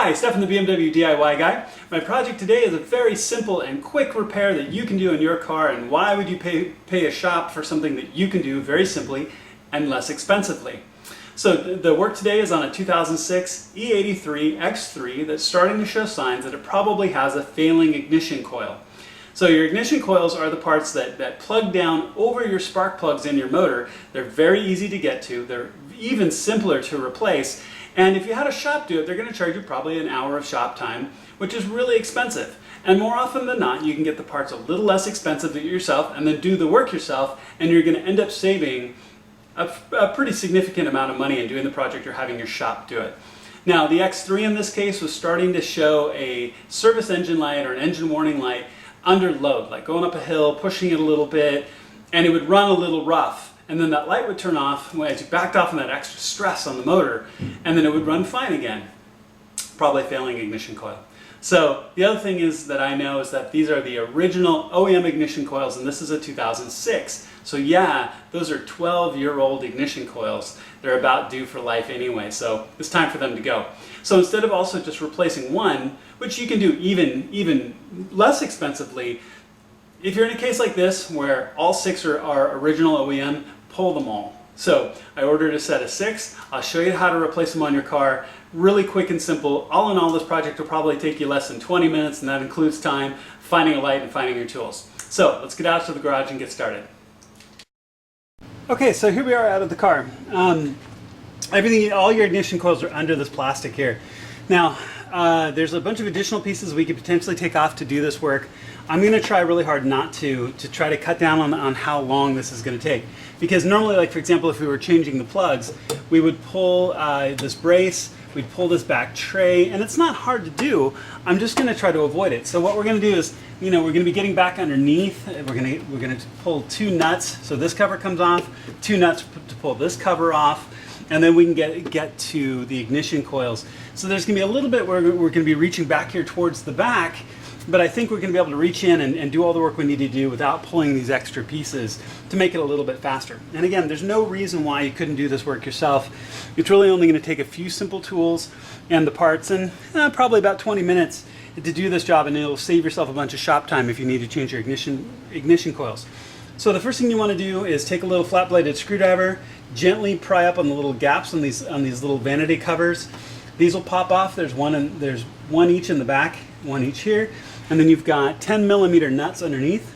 Hi, Stefan the BMW DIY guy. My project today is a very simple and quick repair that you can do in your car, and why would you pay a shop for something that you can do very simply and less expensively? So the work today is on a 2006 E83 X3 that's starting to show signs that it probably has a failing ignition coil. So your ignition coils are the parts that plug down over your spark plugs in your motor. They're very easy to get to. They're even simpler to replace. And if you had a shop do it, they're going to charge you probably an hour of shop time, which is really expensive. And more often than not, you can get the parts a little less expensive than yourself and then do the work yourself, and you're going to end up saving a pretty significant amount of money in doing the project or having your shop do it. Now, the X3 in this case was starting to show a service engine light or an engine warning light under load, like going up a hill, pushing it a little bit, and it would run a little rough. And then that light would turn off as you backed off on that extra stress on the motor, and then it would run fine again. Probably failing ignition coil. So the other thing is that I know is that these are the original OEM ignition coils, and this is a 2006. So yeah, those are 12-year-old ignition coils. They're about due for life anyway, so it's time for them to go. So instead of also just replacing one, which you can do even less expensively, if you're in a case like this where all 6 are original OEM, pull them all. So I ordered a set of 6. I'll show you how to replace them on your car. Really quick and simple. All in all, this project will probably take you less than 20 minutes, and that includes time finding a light and finding your tools. So let's get out to the garage and get started. Okay, so here we are out of the car. All your ignition coils are under this plastic here. Now, there's a bunch of additional pieces we could potentially take off to do this work. I'm going to try really hard not to try to cut down on how long this is going to take. Because normally, like for example, if we were changing the plugs, we would pull this brace, we'd pull this back tray, and it's not hard to do. I'm just going to try to avoid it. So what we're going to do is, we're going to be getting back underneath. We're going to pull 2 nuts, so this cover comes off, 2 nuts to pull this cover off, and then we can get to the ignition coils. So there's going to be a little bit where we're going to be reaching back here towards the back, but I think we're going to be able to reach in and do all the work we need to do without pulling these extra pieces to make it a little bit faster. And again, there's no reason why you couldn't do this work yourself. It's really only going to take a few simple tools and the parts, and probably about 20 minutes to do this job, and it'll save yourself a bunch of shop time if you need to change your ignition coils. So the first thing you want to do is take a little flat-bladed screwdriver, gently pry up on the little gaps on these little vanity covers. These will pop off. There's one each in the back, one each here, and then you've got 10mm nuts underneath.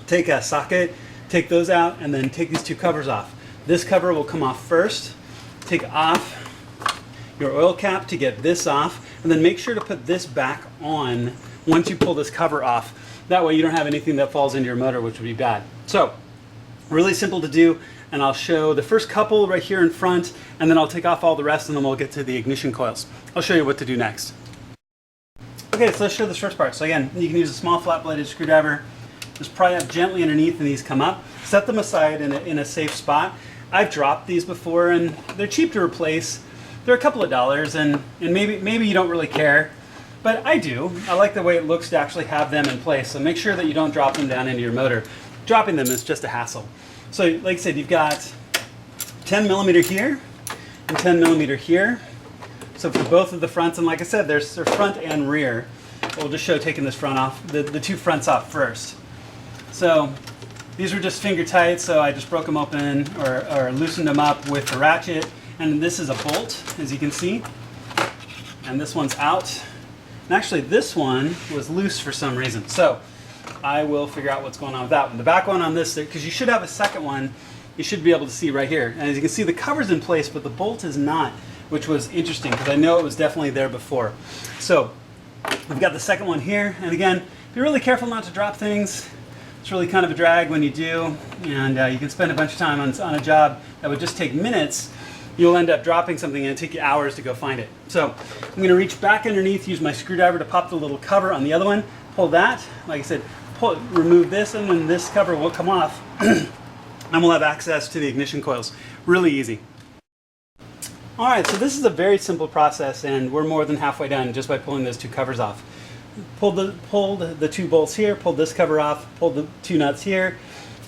Take a socket, take those out, and then take these 2 covers off. This cover will come off first. Take off your oil cap to get this off, and then make sure to put this back on once you pull this cover off. That way you don't have anything that falls into your motor, which would be bad. So, really simple to do, and I'll show the first couple right here in front, and then I'll take off all the rest, and then we'll get to the ignition coils. I'll show you what to do next. Okay, so let's show this first part. So again, you can use a small flat-bladed screwdriver. Just pry up gently underneath, and these come up. Set them aside in a safe spot. I've dropped these before, and they're cheap to replace. They're a couple of dollars, and maybe you don't really care. But I do. I like the way it looks to actually have them in place. So make sure that you don't drop them down into your motor. Dropping them is just a hassle. So like I said, you've got 10mm here and 10mm here. So for both of the fronts, and like I said, there's front and rear. We'll just show taking this front off, the 2 fronts off first. So these were just finger tight, so I just broke them open or loosened them up with the ratchet. And this is a bolt, as you can see. And this one's out. And actually this one was loose for some reason. So I will figure out what's going on with that one. The back one on this, because you should have a second one, you should be able to see right here. And as you can see, the cover's in place, but the bolt is not, which was interesting because I know it was definitely there before. So we've got the second one here. And again, be really careful not to drop things. It's really kind of a drag when you do. And you can spend a bunch of time on a job that would just take minutes. You'll end up dropping something and it'll take you hours to go find it. So I'm going to reach back underneath, use my screwdriver to pop the little cover on the other one, pull that, like I said, remove this, and then this cover will come off and we'll have access to the ignition coils. Really easy. Alright, so this is a very simple process, and we're more than halfway done just by pulling those 2 covers off. Pulled the 2 bolts here, pulled this cover off, pulled the 2 nuts here,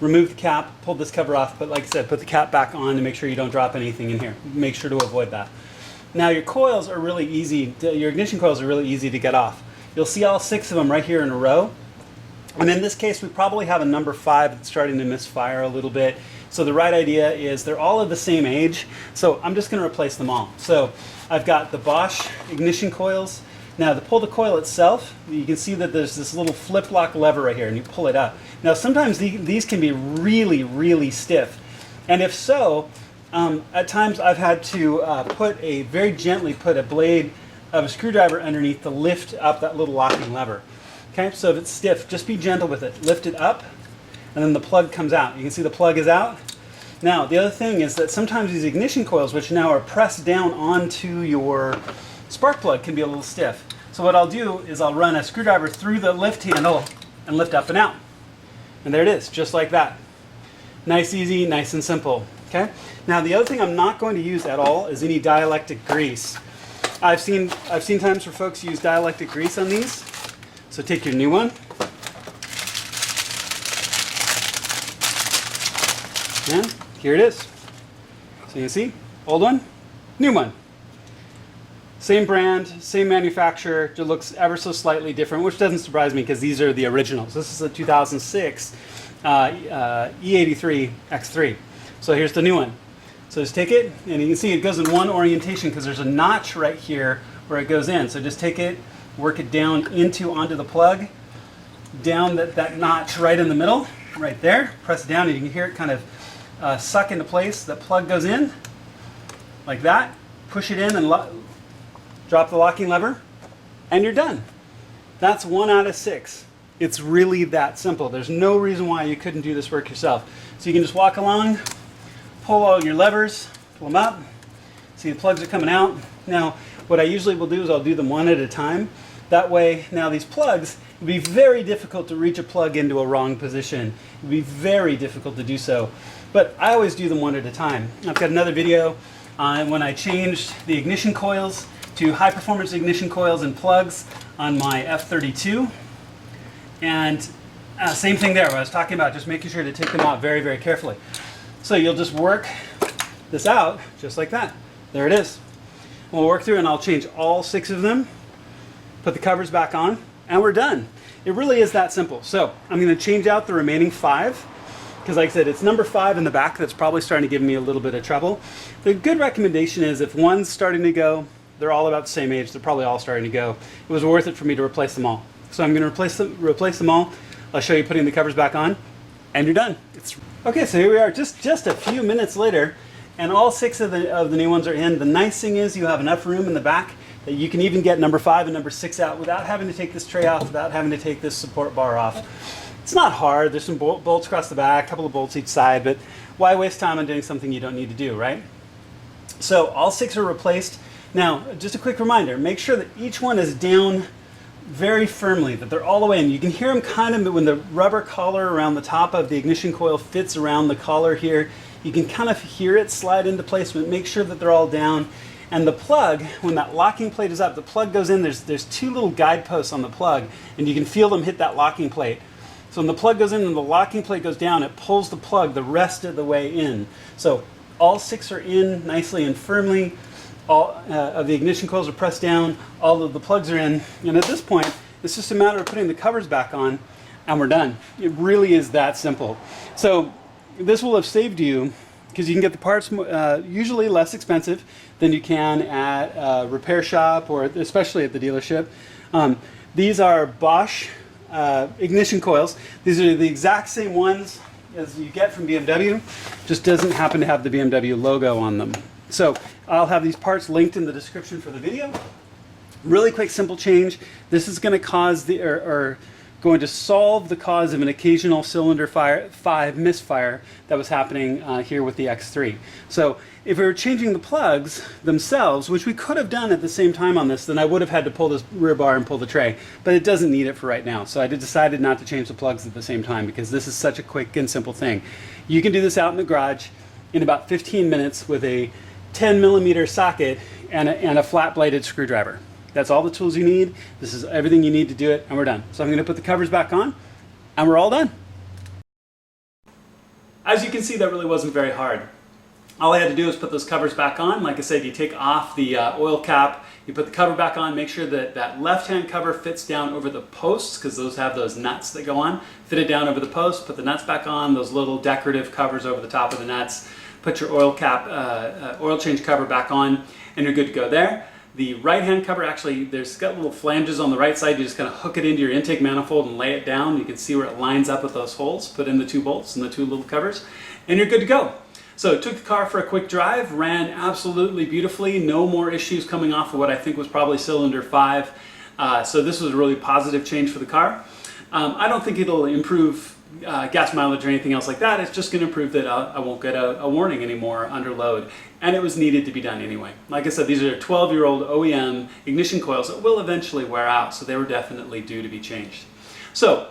remove the cap, pull this cover off, but like I said, put the cap back on to make sure you don't drop anything in here. Make sure to avoid that. Now your coils are really easy, your ignition coils are really easy to get off. You'll see all 6 of them right here in a row. And in this case, we probably have a number 5 that's starting to misfire a little bit. So the right idea is they're all of the same age. So I'm just going to replace them all. So I've got the Bosch ignition coils. Now to pull the coil itself, you can see that there's this little flip lock lever right here and you pull it up. Now sometimes these can be really, really stiff. And if so, at times I've had to very gently put a blade of a screwdriver underneath to lift up that little locking lever. Okay, so if it's stiff, just be gentle with it. Lift it up, and then the plug comes out. You can see the plug is out. Now, the other thing is that sometimes these ignition coils, which now are pressed down onto your spark plug, can be a little stiff. So what I'll do is I'll run a screwdriver through the lift handle and lift up and out. And there it is, just like that. Nice, easy, nice and simple. Okay. Now, the other thing I'm not going to use at all is any dielectric grease. I've seen times where folks use dielectric grease on these. So take your new one, and here it is. So you can see, old one, new one. Same brand, same manufacturer, just looks ever so slightly different, which doesn't surprise me because these are the originals. This is a 2006 E83 X3. So here's the new one. So just take it, and you can see it goes in one orientation because there's a notch right here where it goes in. So just take it, work it down onto the plug, down that notch right in the middle, right there. Press it down and you can hear it kind of suck into place. The plug goes in like that. Push it in and drop the locking lever, and you're done. That's 1 out of 6. It's really that simple. There's no reason why you couldn't do this work yourself. So you can just walk along, pull all your levers, pull them up. See the plugs are coming out. Now, what I usually will do is I'll do them one at a time. That way, now these plugs, it would be very difficult to reach a plug into a wrong position. It would be very difficult to do so. But I always do them one at a time. I've got another video on when I changed the ignition coils to high performance ignition coils and plugs on my F32. And same thing there, where I was talking about just making sure to take them out very, very carefully. So you'll just work this out just like that. There it is. We'll work through and I'll change all 6 of them, put the covers back on, and we're done. It really is that simple. So I'm going to change out the remaining 5 because like I said, it's number 5 in the back that's probably starting to give me a little bit of trouble. The good recommendation is if one's starting to go, they're all about the same age, they're probably all starting to go. It was worth it for me to replace them all. So I'm going to replace them all. I'll show you putting the covers back on, and you're done. Okay, so here we are, just a few minutes later, and all 6 of the new ones are in. The nice thing is you have enough room in the back that you can even get number 5 and number 6 out without having to take this tray off, without having to take this support bar off. It's not hard. There's some bolts across the back, a couple of bolts each side, but why waste time on doing something you don't need to do, right? So all 6 are replaced. Now, just a quick reminder, make sure that each one is down very firmly, that they're all the way in. You can hear them kind of when the rubber collar around the top of the ignition coil fits around the collar here. You can kind of hear it slide into place, but make sure that they're all down. And the plug, when that locking plate is up, the plug goes in, there's 2 little guideposts on the plug, and you can feel them hit that locking plate. So when the plug goes in and the locking plate goes down, it pulls the plug the rest of the way in. So all 6 are in nicely and firmly. All of the ignition coils are pressed down, all of the plugs are in, and at this point, it's just a matter of putting the covers back on, and we're done. It really is that simple. So this will have saved you, because you can get the parts usually less expensive than you can at a repair shop or especially at the dealership. These are Bosch ignition coils. These are the exact same ones as you get from BMW, just doesn't happen to have the BMW logo on them. So I'll have these parts linked in the description for the video. Really quick, simple change. This is going to cause going to solve the cause of an occasional cylinder 5 misfire that was happening here with the X3. So if we were changing the plugs themselves, which we could have done at the same time on this, then I would have had to pull this rear bar and pull the tray, but it doesn't need it for right now. So I decided not to change the plugs at the same time because this is such a quick and simple thing. You can do this out in the garage in about 15 minutes with a 10mm socket and a flat-bladed screwdriver. That's all the tools you need. This is everything you need to do it, and we're done. So I'm going to put the covers back on, and we're all done. As you can see, that really wasn't very hard. All I had to do is put those covers back on. Like I said, you take off the oil cap, you put the cover back on, make sure that that left-hand cover fits down over the posts, because those have those nuts that go on. Fit it down over the post, put the nuts back on, those little decorative covers over the top of the nuts. Put your oil cap, oil change cover back on, and you're good to go there. The right-hand cover, actually, there's got little flanges on the right side. You just kind of hook it into your intake manifold and lay it down. You can see where it lines up with those holes. Put in the 2 bolts and the 2 little covers, and you're good to go. So took the car for a quick drive, ran absolutely beautifully, no more issues coming off of what I think was probably cylinder 5. So this was a really positive change for the car. I don't think it'll improve gas mileage or anything else like that. It's just going to prove that I won't get a warning anymore under load. And it was needed to be done anyway. Like I said, these are 12-year-old OEM ignition coils that will eventually wear out, so they were definitely due to be changed. So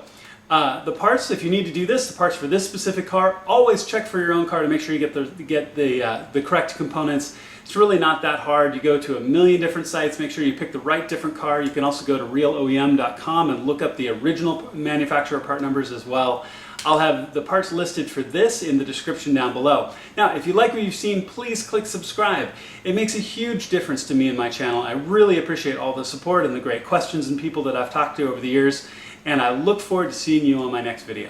the parts, if you need to do this, the parts for this specific car, always check for your own car to make sure you get the correct components. It's really not that hard. You go to a million different sites, make sure you pick the right different car. You can also go to realoem.com and look up the original manufacturer part numbers as well. I'll have the parts listed for this in the description down below. Now, if you like what you've seen, please click subscribe. It makes a huge difference to me and my channel. I really appreciate all the support and the great questions and people that I've talked to over the years, and I look forward to seeing you on my next video.